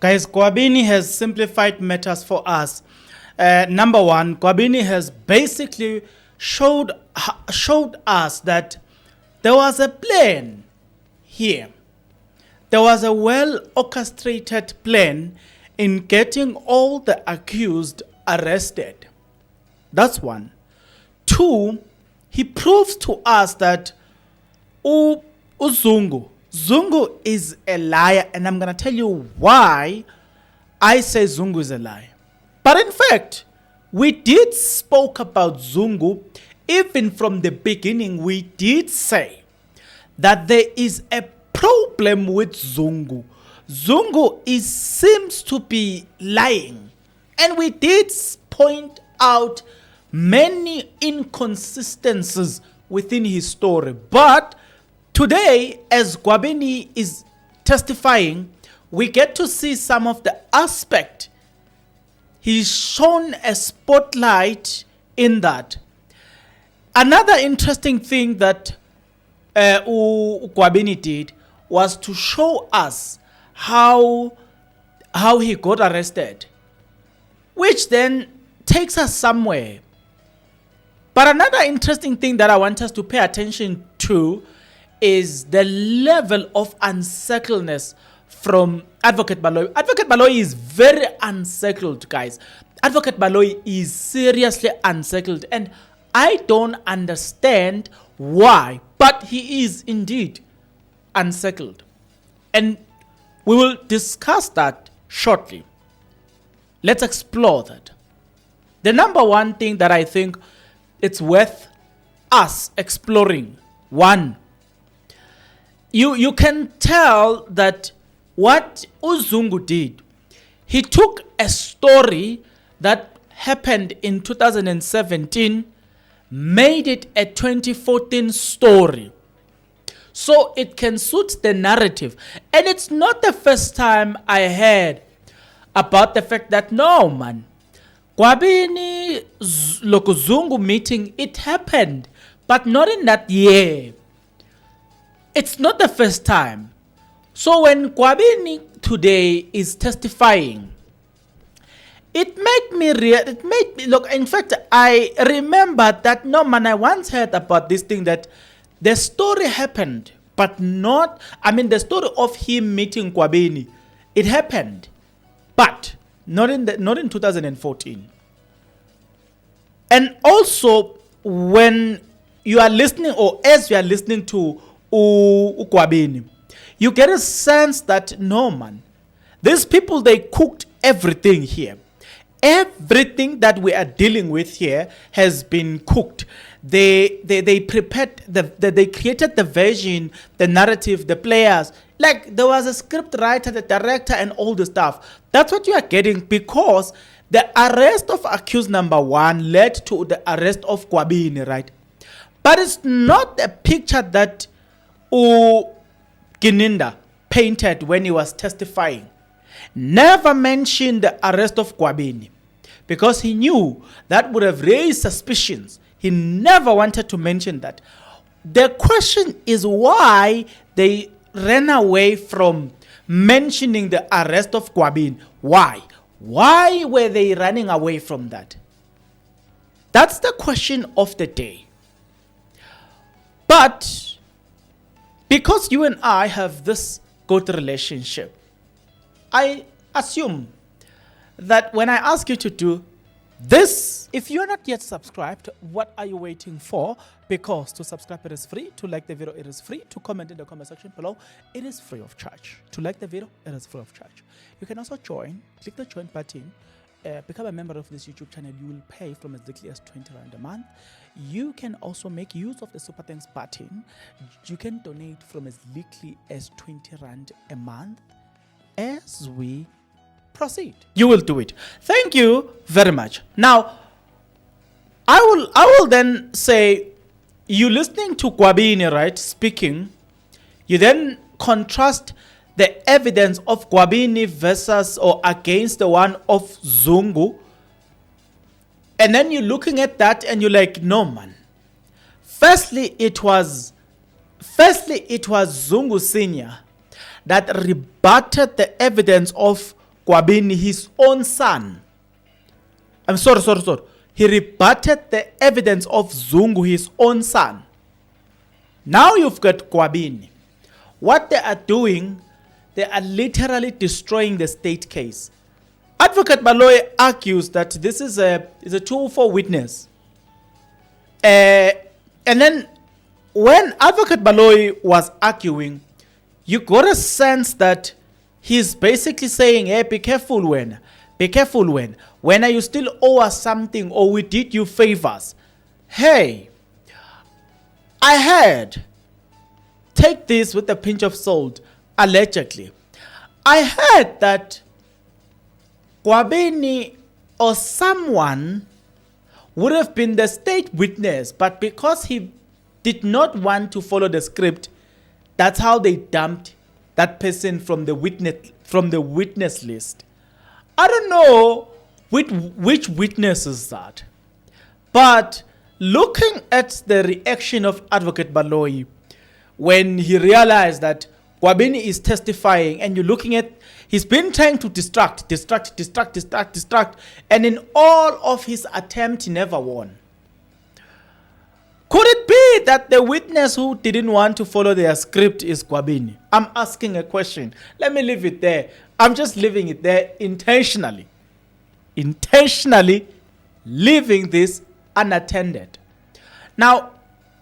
Guys, Guabini has simplified matters for us. Number one, Guabini has basically showed us that there was a plan here. There was a well-orchestrated plan in getting all the accused arrested. That's one. Two, he proves to us that Zungu is a liar, and I'm going to tell you why I say Zungu is a liar. But in fact, we did spoke about Zungu. Even from the beginning, we did say that there is a problem with Zungu. Zungu seems to be lying. And we did point out many inconsistencies within his story. But today, as Gwabini is testifying, we get to see some of the aspect. He's shown a spotlight in that. Another interesting thing that Gwabini did was to show us how he got arrested, which then takes us somewhere. But another interesting thing that I want us to pay attention to is the level of unsettledness from Advocate Baloy. Advocate Baloy is very unsettled, guys. Advocate Baloy is seriously unsettled, and I don't understand why, but he is indeed unsettled. And we will discuss that shortly. Let's explore that. The number one thing that I think it's worth us exploring, one, you can tell that what Zungu did, he took a story that happened in 2017, made it a 2014 story, so it can suit the narrative. And it's not the first time I heard about the fact that, no man, Gwabini Zungu meeting, it happened, but not in that year. It's not the first time. So when Gwabini today is testifying, it made me look. In fact, I remember that, no man, I once heard about this thing that the story happened, but not, the story of him meeting Gwabini, it happened, but not in 2014. And also, when you are listening, or as you are listening to Gwabini, you get a sense that, no man, these people, they cooked everything here. Everything that we are dealing with here has been cooked. They prepared, they created the version, the narrative, the players. Like, there was a script writer, the director, and all the stuff. That's what you are getting, because the arrest of accused number one led to the arrest of Gwabini, right? But it's not a picture that Gininda painted when he was testifying. Never mentioned the arrest of Gwabini, because he knew that would have raised suspicions. He never wanted to mention that. The question is why they ran away from mentioning the arrest of Gwabini. Why? Why were they running away from that? That's the question of the day. But because you and I have this good relationship, I assume that when I ask you to do this, if you're not yet subscribed, what are you waiting for? Because to subscribe, it is free. To like the video, it is free. To comment in the comment section below, it is free of charge. To like the video, it is free of charge. You can also join. Click the join button. Become a member of this YouTube channel. You will pay from as little as 20 Rand a month. You can also make use of the Super Thanks button. You can donate from as little as 20 Rand a month. As we proceed, you will do it. Thank you very much. Now, I will then say, you listening to Gwabini, right, speaking, you then contrast the evidence of Gwabini versus or against the one of Zungu, and then you're looking at that and you're like, no man. Firstly, it was Zungu Senior that rebutted the evidence of Gwabini his own son. I'm sorry. He rebutted the evidence of Zungu, his own son. Now you've got Gwabini. What they are doing, they are literally destroying the state case. Advocate Baloy argues that this is a 204 witness. And then when Advocate Baloy was arguing, you got a sense that he's basically saying, hey, be careful when are you still owe us something, or we did you favors. Hey, I heard, take this with a pinch of salt, allegedly. I heard that Guabini or someone would have been the state witness, but because he did not want to follow the script, that's how they dumped that person from the witness list. I don't know which witness is that, but looking at the reaction of Advocate Baloyi when he realized that Gwabini is testifying, and you're looking at, he's been trying to distract, and in all of his attempt, he never won. Could it be that the witness who didn't want to follow their script is Gwabini? I'm asking a question. Let me leave it there. I'm just leaving it there intentionally. Intentionally leaving this unattended. Now,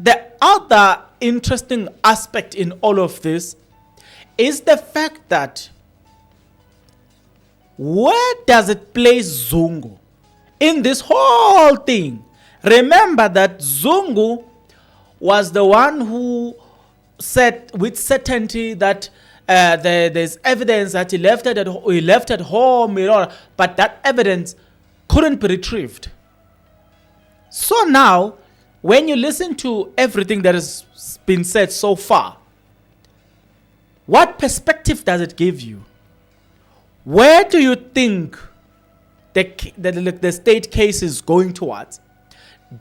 the other interesting aspect in all of this is the fact that where does it place Zungu in this whole thing? Remember that Zungu was the one who said with certainty that there's evidence that he left at home, but that evidence couldn't be retrieved. So now, when you listen to everything that has been said so far, what perspective does it give you? Where do you think the state case is going towards?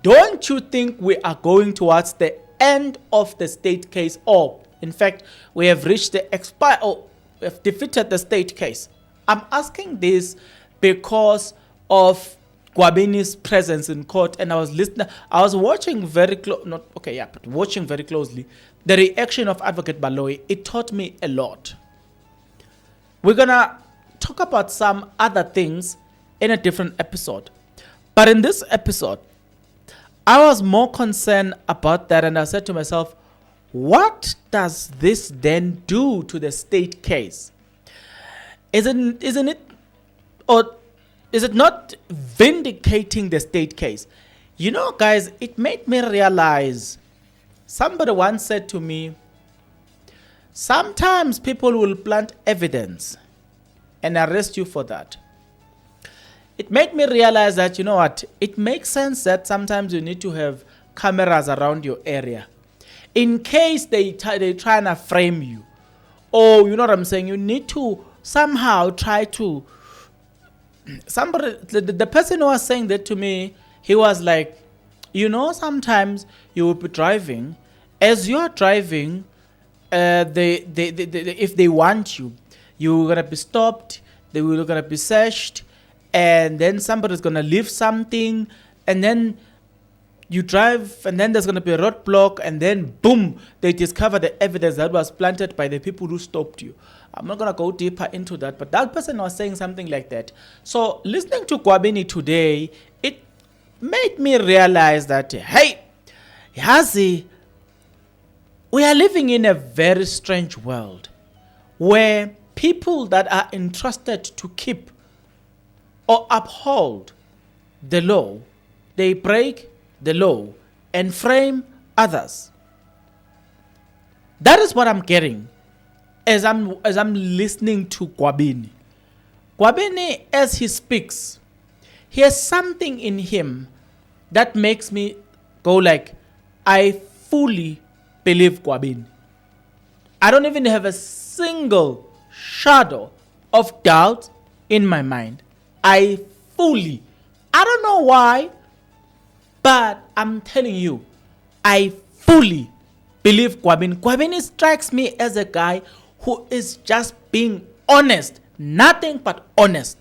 Don't you think we are going towards the end of the state case, or in fact we have reached the we have defeated the state case? I'm asking this because of Gwabini's presence in court, and I was watching very closely the reaction of Advocate Baloy. It taught me a lot. We're gonna talk about some other things in a different episode, but in this episode I was more concerned about that, and I said to myself, what does this then do to the state case? Isn't it, or is it not vindicating the state case? You know, guys, it made me realize, somebody once said to me, sometimes people will plant evidence and arrest you for that. It made me realize that, you know what, it makes sense that sometimes you need to have cameras around your area. In case they try and frame you. Or, you know what I'm saying, you need to somehow try to... The person who was saying that to me, he was like, you know, sometimes you will be driving. As you're driving, if they want you, you're going to be stopped, they will going to be searched, and then somebody's going to leave something, and then you drive, and then there's going to be a roadblock, and then boom, they discover the evidence that was planted by the people who stopped you. I'm not going to go deeper into that, but that person was saying something like that. So listening to Guabini today, it made me realize that, hey, Yazi, we are living in a very strange world where people that are entrusted to keep or uphold the law, they break the law and frame others. That is what I'm getting as I'm listening to Gwabini. Gwabini, as he speaks, he has something in him that makes me go like, I fully believe Gwabini. I don't even have a single shadow of doubt in my mind. I don't know why, but I'm telling you, I fully believe Gwabini. Gwabini strikes me as a guy who is just being honest nothing but honest.